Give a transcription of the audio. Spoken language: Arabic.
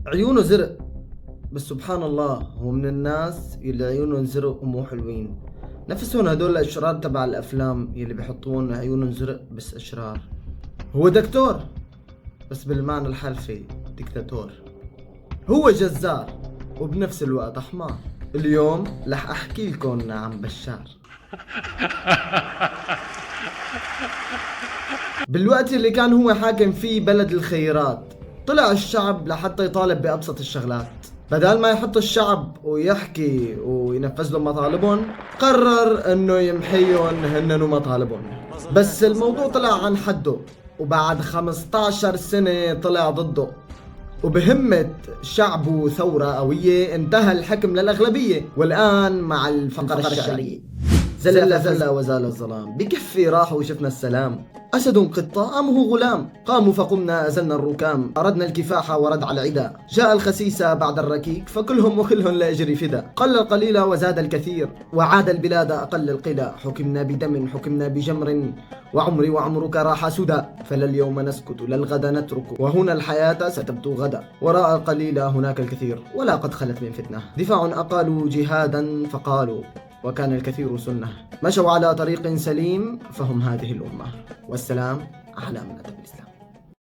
عيونه زرق، بس سبحان الله هو من الناس اللي عيونهم زرق ومو حلوين، نفسهم هدول الأشرار تبع الأفلام يلي بيحطون عيونهم زرق بس أشرار. هو دكتور بس بالمعنى الحرفي دكتاتور. هو جزار وبنفس الوقت حمار. اليوم رح أحكي لكم عن بشار. بالوقت اللي كان هو حاكم فيه بلد الخيرات، طلع الشعب لحتى يطالب بأبسط الشغلات. بدل ما يحط الشعب ويحكي وينفذ لهم مطالبهم، قرر انه يمحيهم هن ومطالبهم. بس الموضوع طلع عن حده، وبعد 15 سنة طلع ضده، وبهمة شعبه ثورة قوية انتهى الحكم للأغلبية. والآن مع الفقرة الشعرية. زل وزال الظلام، بكفي راحوا وشفنا السلام. أسد قطة أم هو غلام، قاموا فقمنا أزلنا الركام، أردنا الكفاح ورد على العدا، جاء الخسيسة بعد الركيك فكلهم وكلهم لا يجري فدا، قل القليل وزاد الكثير وعاد البلاد أقل القلى، حكمنا بدم حكمنا بجمر وعمري وعمرك راح سدى، فلا اليوم نسكت لا الغد نترك، وهنا الحياة ستبدو غدا، وراء القليل هناك الكثير ولا قد خلت من فتنة، دفاع أقالوا جهادا فقالوا وكان الكثير سنة، مشوا على طريق سليم فهم هذه الأمة، والسلام على من أتى بالإسلام.